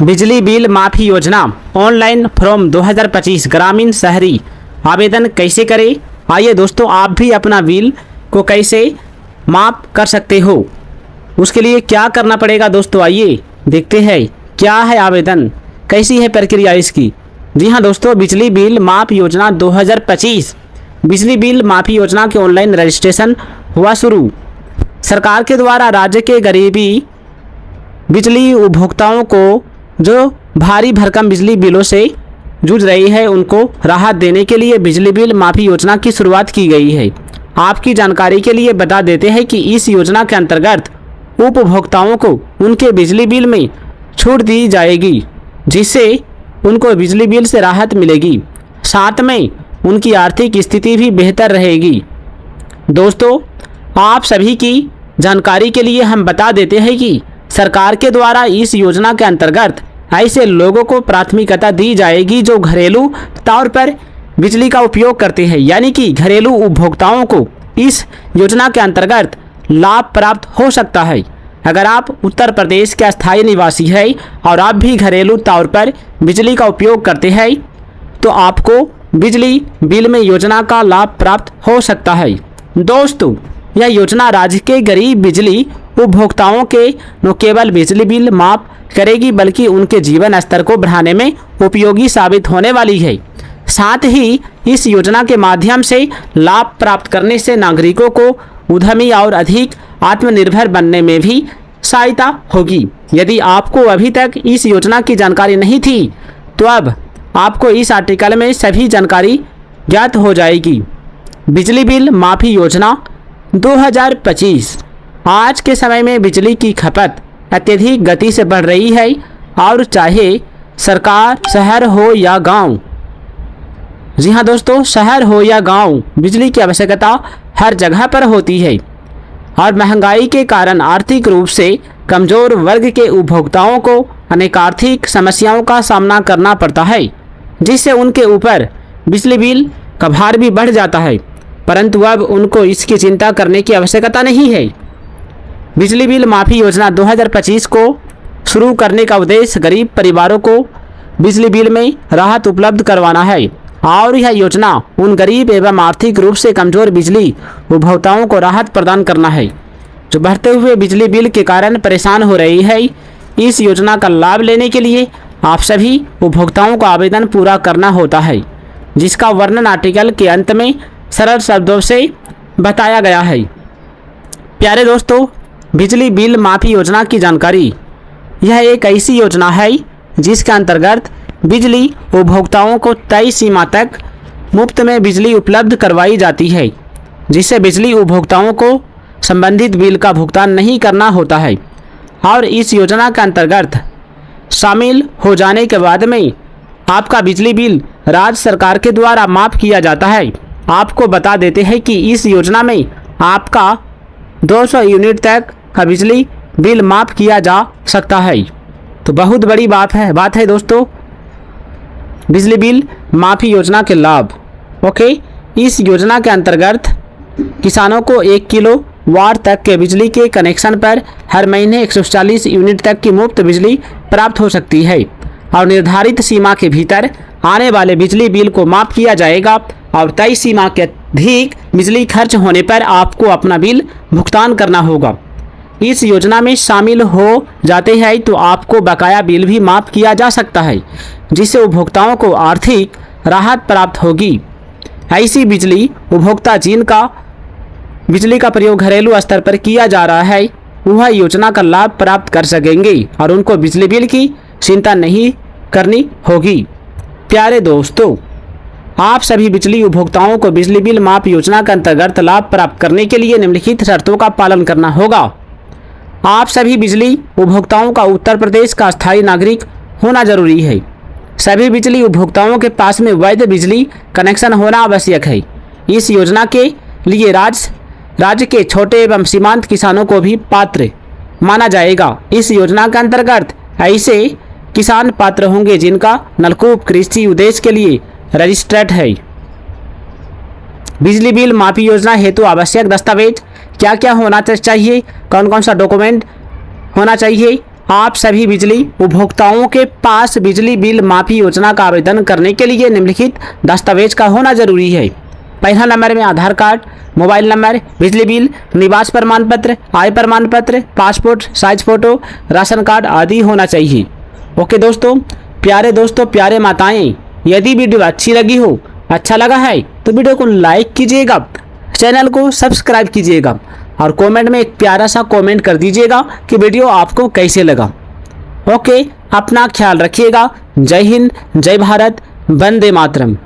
बिजली बिल माफ़ी योजना ऑनलाइन फॉर्म 2025 ग्रामीण शहरी आवेदन कैसे करें। आइए दोस्तों, आप भी अपना बिल को कैसे माफ़ कर सकते हो, उसके लिए क्या करना पड़ेगा दोस्तों, आइए देखते हैं क्या है आवेदन, कैसी है प्रक्रिया इसकी। जी हाँ दोस्तों, बिजली बिल माफ़ योजना 2025 बिजली बिल माफ़ी योजना के ऑनलाइन रजिस्ट्रेशन हुआ शुरू। सरकार के द्वारा राज्य के गरीबी बिजली उपभोक्ताओं को जो भारी भरकम बिजली बिलों से जूझ रही है उनको राहत देने के लिए बिजली बिल माफ़ी योजना की शुरुआत की गई है। आपकी जानकारी के लिए बता देते हैं कि इस योजना के अंतर्गत उपभोक्ताओं को उनके बिजली बिल में छूट दी जाएगी, जिससे उनको बिजली बिल से राहत मिलेगी, साथ में उनकी आर्थिक स्थिति भी बेहतर रहेगी। दोस्तों, आप सभी की जानकारी के लिए हम बता देते हैं कि सरकार के द्वारा इस योजना के अंतर्गत ऐसे लोगों को प्राथमिकता दी जाएगी जो घरेलू तौर पर बिजली का उपयोग करते हैं, यानी कि घरेलू उपभोक्ताओं को इस योजना के अंतर्गत लाभ प्राप्त हो सकता है। अगर आप उत्तर प्रदेश के अस्थायी निवासी हैं और आप भी घरेलू तौर पर बिजली का उपयोग करते हैं तो आपको बिजली बिल में योजना का लाभ प्राप्त हो सकता है। दोस्तों, यह योजना राज्य के गरीब बिजली उपभोक्ताओं के न केवल बिजली बिल माफ करेगी बल्कि उनके जीवन स्तर को बढ़ाने में उपयोगी साबित होने वाली है। साथ ही इस योजना के माध्यम से लाभ प्राप्त करने से नागरिकों को उद्यमी और अधिक आत्मनिर्भर बनने में भी सहायता होगी। यदि आपको अभी तक इस योजना की जानकारी नहीं थी तो अब आपको इस आर्टिकल में सभी जानकारी ज्ञात हो जाएगी। बिजली बिल माफ़ी योजना 2025। आज के समय में बिजली की खपत अत्यधिक गति से बढ़ रही है और चाहे सरकार शहर हो या गांव, जी हाँ दोस्तों, शहर हो या गांव, बिजली की आवश्यकता हर जगह पर होती है और महंगाई के कारण आर्थिक रूप से कमज़ोर वर्ग के उपभोक्ताओं को अनेक आर्थिक समस्याओं का सामना करना पड़ता है, जिससे उनके ऊपर बिजली बिल का भार भी बढ़ जाता है। परंतु अब उनको इसकी चिंता करने की आवश्यकता नहीं है। बिजली बिल माफ़ी योजना 2025 को शुरू करने का उद्देश्य गरीब परिवारों को बिजली बिल में राहत उपलब्ध करवाना है और यह योजना उन गरीब एवं आर्थिक रूप से कमज़ोर बिजली उपभोक्ताओं को राहत प्रदान करना है जो बढ़ते हुए बिजली बिल के कारण परेशान हो रही है। इस योजना का लाभ लेने के लिए आप सभी उपभोक्ताओं को आवेदन पूरा करना होता है, जिसका वर्णन आर्टिकल के अंत में सरल शब्दों से बताया गया है। प्यारे दोस्तों, बिजली बिल माफ़ी योजना की जानकारी, यह एक ऐसी योजना है जिसके अंतर्गत बिजली उपभोक्ताओं को तय सीमा तक मुफ्त में बिजली उपलब्ध करवाई जाती है, जिससे बिजली उपभोक्ताओं को संबंधित बिल का भुगतान नहीं करना होता है। और इस योजना के अंतर्गत शामिल हो जाने के बाद में आपका बिजली बिल राज्य सरकार के द्वारा माफ़ किया जाता है। आपको बता देते हैं कि इस योजना में आपका 200 यूनिट तक का बिजली बिल माफ़ किया जा सकता है। तो बहुत बड़ी बात है दोस्तों, बिजली बिल माफ़ी योजना के लाभ। ओके, इस योजना के अंतर्गत किसानों को 1 किलोवाट तक के बिजली के कनेक्शन पर हर महीने 140 यूनिट तक की मुफ्त बिजली प्राप्त हो सकती है और निर्धारित सीमा के भीतर आने वाले बिजली बिल को माफ़ किया जाएगा और तय सीमा के अधिक बिजली खर्च होने पर आपको अपना बिल भुगतान करना होगा। इस योजना में शामिल हो जाते हैं तो आपको बकाया बिल भी माफ़ किया जा सकता है, जिससे उपभोक्ताओं को आर्थिक राहत प्राप्त होगी। ऐसी बिजली उपभोक्ता जिनका बिजली का प्रयोग घरेलू स्तर पर किया जा रहा है वह योजना का लाभ प्राप्त कर सकेंगे और उनको बिजली बिल की चिंता नहीं करनी होगी। प्यारे दोस्तों, आप सभी बिजली उपभोक्ताओं को बिजली बिल माफ़ योजना के अंतर्गत लाभ प्राप्त करने के लिए निम्नलिखित शर्तों का पालन करना होगा। आप सभी बिजली उपभोक्ताओं का उत्तर प्रदेश का अस्थायी नागरिक होना जरूरी है। सभी बिजली उपभोक्ताओं के पास में वैध बिजली कनेक्शन होना आवश्यक है। इस योजना के लिए राज्य के छोटे एवं सीमांत किसानों को भी पात्र माना जाएगा। इस योजना के अंतर्गत ऐसे किसान पात्र होंगे जिनका नलकूप कृषि उद्देश्य के लिए रजिस्टर्ड है। बिजली बिल माफ़ी योजना हेतु आवश्यक दस्तावेज क्या क्या होना चाहिए, कौन कौन सा डॉक्यूमेंट होना चाहिए, आप सभी बिजली उपभोक्ताओं के पास बिजली बिल माफी योजना का आवेदन करने के लिए निम्नलिखित दस्तावेज का होना जरूरी है। पहला नंबर में आधार कार्ड, मोबाइल नंबर, बिजली बिल, निवास प्रमाण पत्र, आय प्रमाण पत्र, passport size photo, ration card आदि होना चाहिए। ओके दोस्तों, प्यारे दोस्तों, प्यारे माताएं, यदि वीडियो अच्छी लगी हो, अच्छा लगा है तो वीडियो को लाइक कीजिएगा, चैनल को सब्सक्राइब कीजिएगा और कमेंट में एक प्यारा सा कमेंट कर दीजिएगा कि वीडियो आपको कैसे लगा। ओके, अपना ख्याल रखिएगा। जय हिंद, जय भारत, वंदे मातरम।